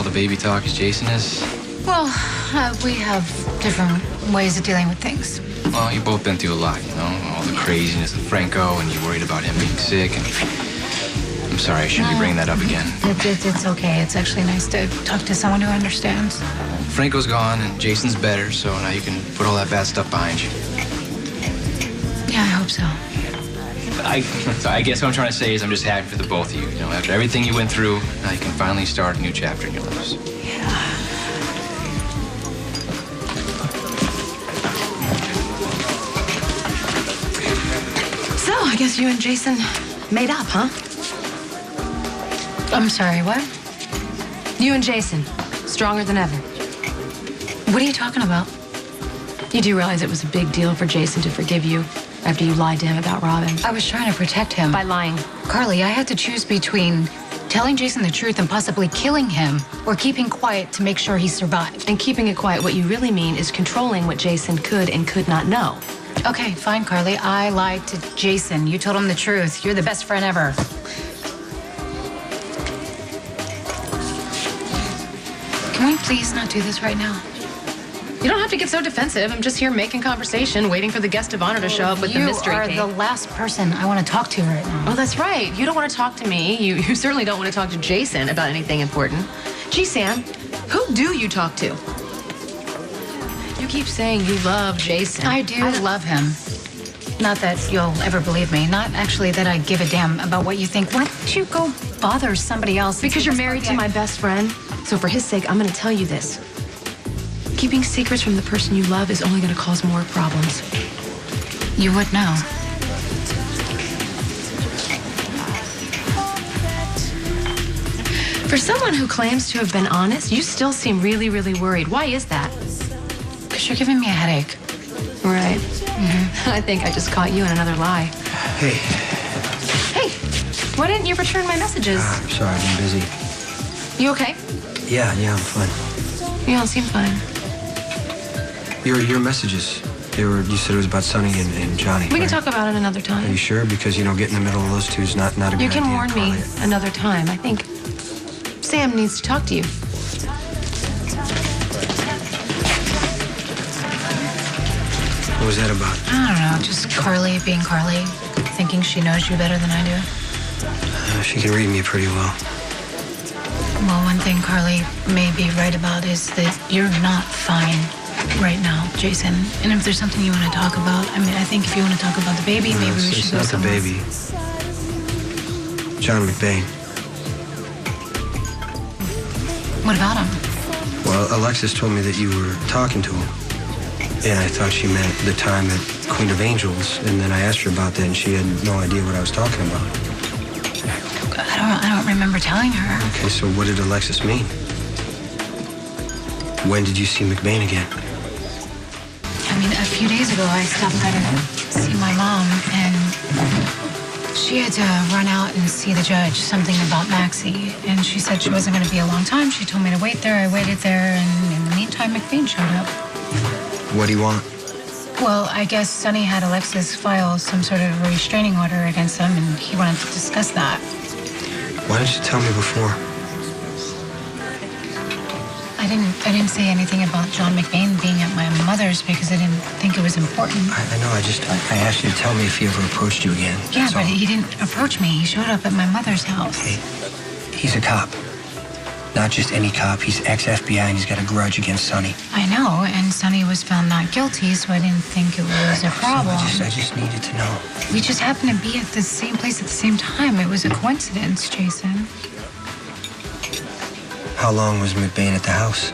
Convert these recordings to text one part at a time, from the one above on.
the baby talk as Jason is? Well, we have different ways of dealing with things. Well, you've both been through a lot, you know? All the craziness of Franco, and you're worried about him being sick, and... I'm sorry, I shouldn't be bringing that up again. It's okay. It's actually nice to talk to someone who understands. Franco's gone, and Jason's better, so now you can put all that bad stuff behind you. Yeah, I hope so. I guess what I'm trying to say is I'm just happy for the both of you. You know, after everything you went through, now you can finally start a new chapter in your lives. Yeah. So, I guess you and Jason made up, huh? I'm sorry, what? You and Jason, stronger than ever. What are you talking about? You do realize it was a big deal for Jason to forgive you after you lied to him about Robin? I was trying to protect him. By lying. Carly, I had to choose between telling Jason the truth and possibly killing him or keeping quiet to make sure he survived. And keeping it quiet, what you really mean is controlling what Jason could and could not know. Okay, fine, Carly. I lied to Jason. You told him the truth. You're the best friend ever. Can we please not do this right now? You don't have to get so defensive. I'm just here making conversation, waiting for the guest of honor to show up with the mystery You are the last person I want to talk to right now. Oh, that's right. You don't want to talk to me. You certainly don't want to talk to Jason about anything important. Gee, Sam, who do you talk to? You keep saying you love Jason. I do love him. Not that you'll ever believe me. Not actually that I give a damn about what you think. Why don't you go bother somebody else? Because you're married to my best friend. So for his sake, I'm going to tell you this. Keeping secrets from the person you love is only going to cause more problems. You would know. For someone who claims to have been honest, you still seem really, really worried. Why is that? Because you're giving me a headache. Right. Mm-hmm. I think I just caught you in another lie. Hey. Hey, why didn't you return my messages? I'm sorry, I've been busy. You okay? Yeah, I'm fine. You don't seem fine. Your messages, you said it was about Sonny and Johnny. We can talk about it another time. Are you sure? Because, getting in the middle of those two is not a good idea. You can warn me another time. I think Sam needs to talk to you. What was that about? I don't know, just Carly being Carly, thinking she knows you better than I do. She can read me pretty well. Well, one thing Carly may be right about is that you're not fine right now, Jason. And if there's something you want to talk about, I think if you want to talk about the baby, maybe we should go somewhere. It's not the baby. John McBain. What about him? Well, Alexis told me that you were talking to him. And I thought she meant the time at Queen of Angels. And then I asked her about that, and she had no idea what I was talking about. I don't remember telling her. Okay, so what did Alexis mean? When did you see McBain again? A few days ago, I stopped by to see my mom, and she had to run out and see the judge, something about Maxie. And she said she wasn't going to be a long time. She told me to wait there. I waited there, and in the meantime, McBain showed up. What do you want? Well, I guess Sonny had Alexis file some sort of restraining order against him, and he wanted to discuss that. Why didn't you tell me before? I didn't say anything about John McBain being at my mother's because I didn't think it was important. I know, I asked you to tell me if he ever approached you again. Yeah, but he didn't approach me. He showed up at my mother's house. Hey, he's a cop. Not just any cop. He's ex-FBI and he's got a grudge against Sonny. I know, and Sonny was found not guilty, so I didn't think it was a problem. I just needed to know. We just happened to be at the same place at the same time. It was a coincidence, Jason. How long was McBain at the house?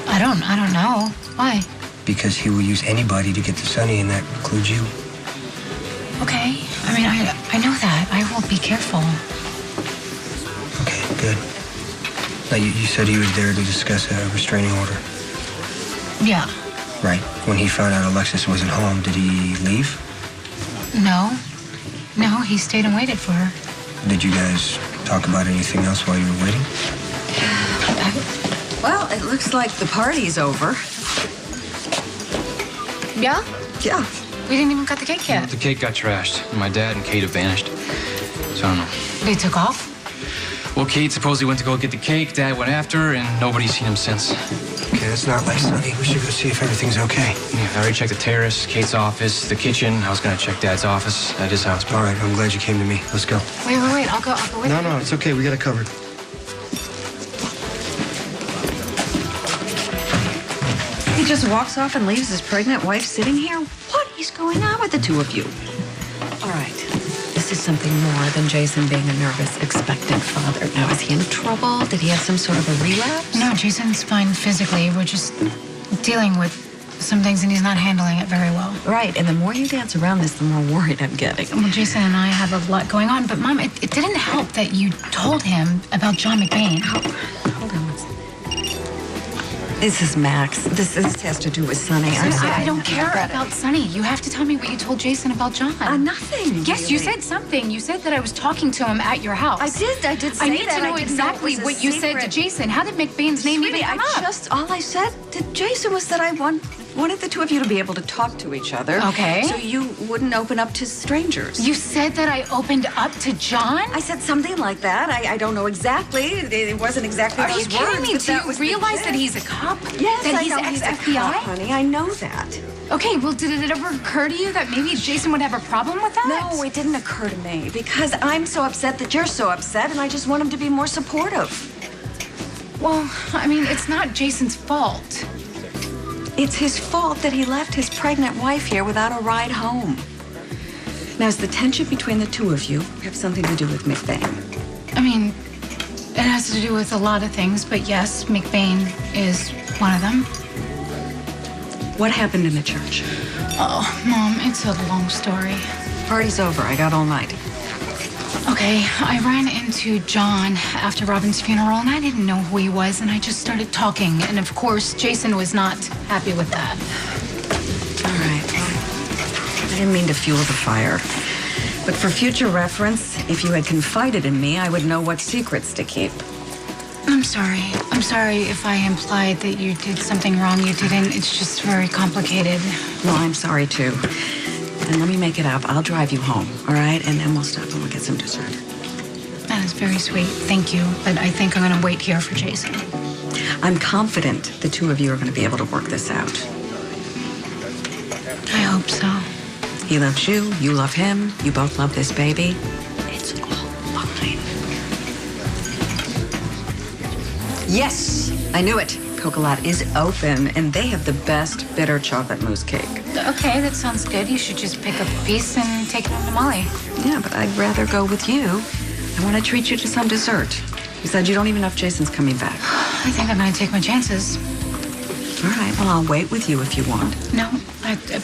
I don't know. Why? Because he will use anybody to get to Sonny, and that includes you. Okay. I know that. I will be careful. Okay, good. Now, you said he was there to discuss a restraining order. Yeah. Right. When he found out Alexis wasn't home, did he leave? No, he stayed and waited for her. Did you guys talk about anything else while you were waiting? Well, it looks like the party's over. Yeah? Yeah. We didn't even cut the cake yet. The cake got trashed. My dad and Kate have vanished. So I don't know. They took off? Well, Kate supposedly went to go get the cake. Dad went after her, and nobody's seen him since. Okay, that's not like Sonny. We should go see if everything's okay. Yeah, I already checked the terrace, Kate's office, the kitchen. I was gonna check Dad's office at his house. All right, I'm glad you came to me. Let's go. Wait. I'll go with you. No, it's okay. We got it covered. He just walks off and leaves his pregnant wife sitting here? What is going on with the two of you? All right. This is something more than Jason being a nervous, expectant father. Now, is he in trouble? Did he have some sort of a relapse? No, Jason's fine physically. We're just dealing with some things, and he's not handling it very well. Right, and the more you dance around this, the more worried I'm getting. Well, Jason and I have a lot going on, but Mom, it didn't help that you told him about John McBain. Hold on. This is Max. This has to do with Sonny. I don't care about Sonny. You have to tell me what you told Jason about John. Nothing. Yes, really. You said something. You said that I was talking to him at your house. I did say I need that. to know exactly what you said to Jason. How did McBain's name even come up? All I said to Jason was that I wanted the two of you to be able to talk to each other. Okay. So you wouldn't open up to strangers. You said that I opened up to John? I said something like that. I don't know exactly. It wasn't exactly those words. Are you kidding me? But Do that you was the realize gist. that he's a cop? Yes, that I he's know he's a ex-FBI? cop, honey. I know that. Okay, well, did it ever occur to you that maybe Jason would have a problem with that? No, it didn't occur to me because I'm so upset that you're so upset, and I just want him to be more supportive. Well, I mean, it's not Jason's fault. It's his fault that he left his pregnant wife here without a ride home. Now, does the tension between the two of you have something to do with McBain? I mean, it has to do with a lot of things, but yes, McBain is one of them. What happened in the church? Oh, Mom, it's a long story. Party's over. I got all night. Okay, I ran into John after Robin's funeral, and I didn't know who he was, and I just started talking. And of course, Jason was not happy with that. All right. Well, I didn't mean to fuel the fire. But for future reference, if you had confided in me, I would know what secrets to keep. I'm sorry. I'm sorry if I implied that you did something wrong. You didn't. It's just very complicated. Well, I'm sorry, too. And let me make it up. I'll drive you home, all right? And then we'll stop and we'll get some dessert. That is very sweet. Thank you. But I think I'm going to wait here for Jason. I'm confident the two of you are going to be able to work this out. I hope so. He loves you. You love him. You both love this baby. It's all fine. Yes, I knew it. Cocolat is open, and they have the best bitter chocolate mousse cake. Okay, that sounds good. You should just pick up a piece and take it home to Molly. Yeah, but I'd rather go with you. I want to treat you to some dessert. You said you don't even know if Jason's coming back. I think I'm going to take my chances. All right, well, I'll wait with you if you want. No,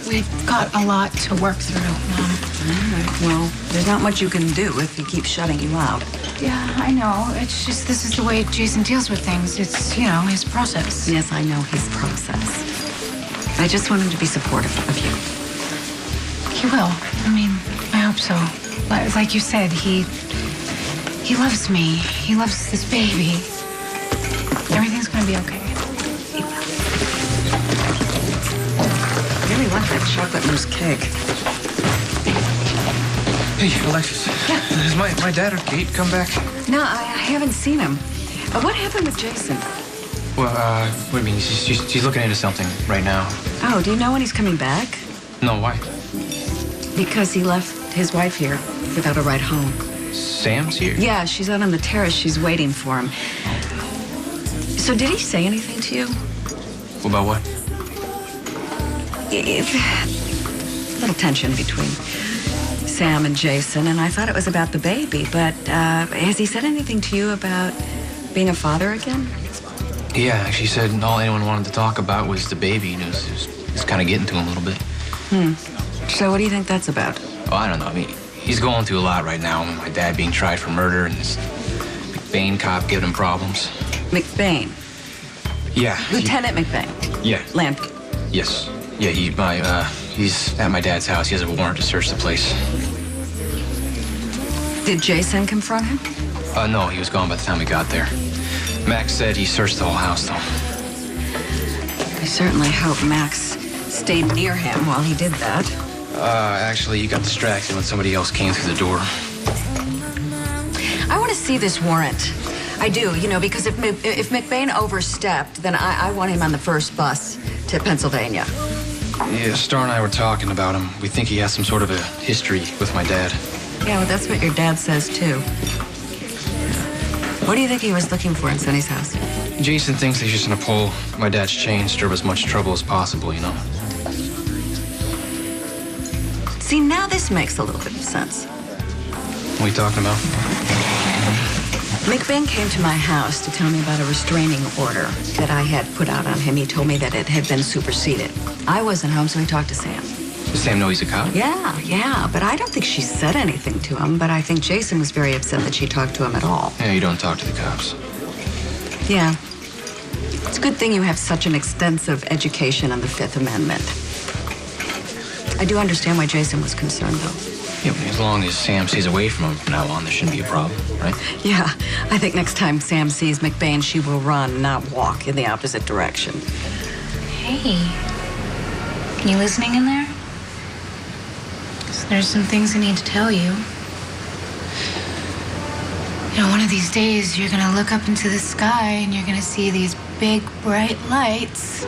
we've got a lot to work through, Mom. All right, well, there's not much you can do if he keeps shutting you out. Yeah, I know. It's just this is the way Jason deals with things. It's, his process. Yes, I know his process. I just want him to be supportive of you. He will. I mean, I hope so. Like you said, he loves me. He loves this baby. Everything's going to be okay. I really want that chocolate mousse cake. Hey, Alexis. Yeah. Has my dad or Kate come back? No, I haven't seen him. What happened with Jason? Well, what do you mean? She's looking into something right now. Oh, do you know when he's coming back? No, why? Because he left his wife here without a ride home. Sam's here? Yeah, she's out on the terrace. She's waiting for him. So did he say anything to you? About what? A little tension between Sam and Jason, and I thought it was about the baby, but has he said anything to you about being a father again? Yeah, she said all anyone wanted to talk about was the baby. It was kind of getting to him a little bit. So what do you think that's about? Oh, I don't know. I mean, he's going through a lot right now. My dad being tried for murder and this McBain cop giving him problems. McBain. Yeah. Lieutenant McBain. Yeah. Lampkin. Yes. Yeah, he's at my dad's house. He has a warrant to search the place. Did Jason confront him? No, he was gone by the time we got there. Max said he searched the whole house, though. I certainly hope Max stayed near him while he did that. Actually, he got distracted when somebody else came through the door. I want to see this warrant. I do, you know, because if McBain overstepped, then I want him on the first bus to Pennsylvania. Yeah, Star and I were talking about him. We think he has some sort of a history with my dad. Yeah, well, that's what your dad says, too. What do you think he was looking for in Sonny's house? Jason thinks he's just gonna pull my dad's chain, stir up as much trouble as possible, you know? See, now this makes a little bit of sense. What are you talking about? McBain came to my house to tell me about a restraining order that I had put out on him. He told me that it had been superseded. I wasn't home, so he talked to Sam. Does Sam know he's a cop? Yeah, but I don't think she said anything to him, but I think Jason was very upset that she talked to him at all. Yeah, you don't talk to the cops. Yeah. It's a good thing you have such an extensive education on the Fifth Amendment. I do understand why Jason was concerned, though. Yeah, but as long as Sam stays away from him from now on, there shouldn't be a problem, right? Yeah, I think next time Sam sees McBain, she will run, not walk in the opposite direction. Hey, you listening in there? 'Cause there's some things I need to tell you. You know, one of these days, you're gonna look up into the sky and you're gonna see these big, bright lights.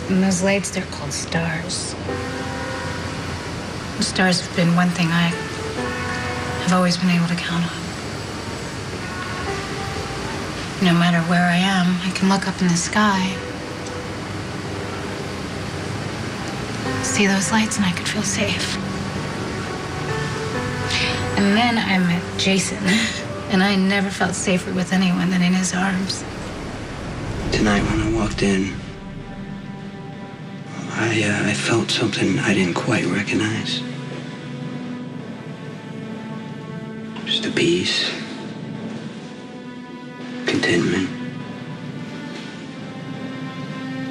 And those lights, they're called stars. The stars have been one thing I have always been able to count on. No matter where I am, I can look up in the sky, see those lights, and I could feel safe. And then I met Jason, and I never felt safer with anyone than in his arms. Tonight when I walked in, I felt something I didn't quite recognize. Just a peace, contentment,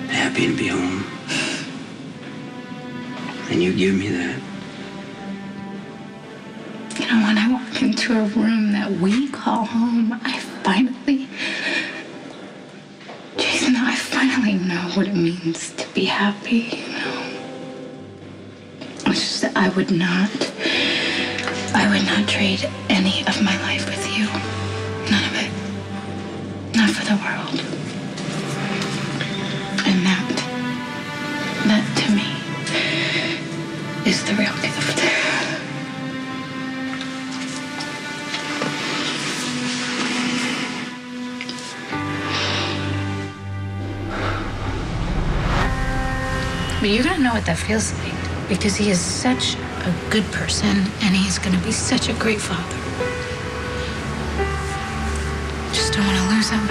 happy to be home. And you give me that. You know, when I walk into a room that we call home, Jason, I finally know what it means to be happy, you know. It's just that I would not trade any of my life with you. None of it. Not for the world. And that to me is the real gift. But you're gonna know what that feels like, because he is such a good person, and he's gonna be such a great father. Just don't want to lose him.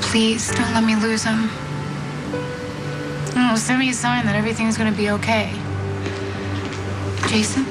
Please, don't let me lose him. Oh, send me a sign that everything's gonna be okay. Jason?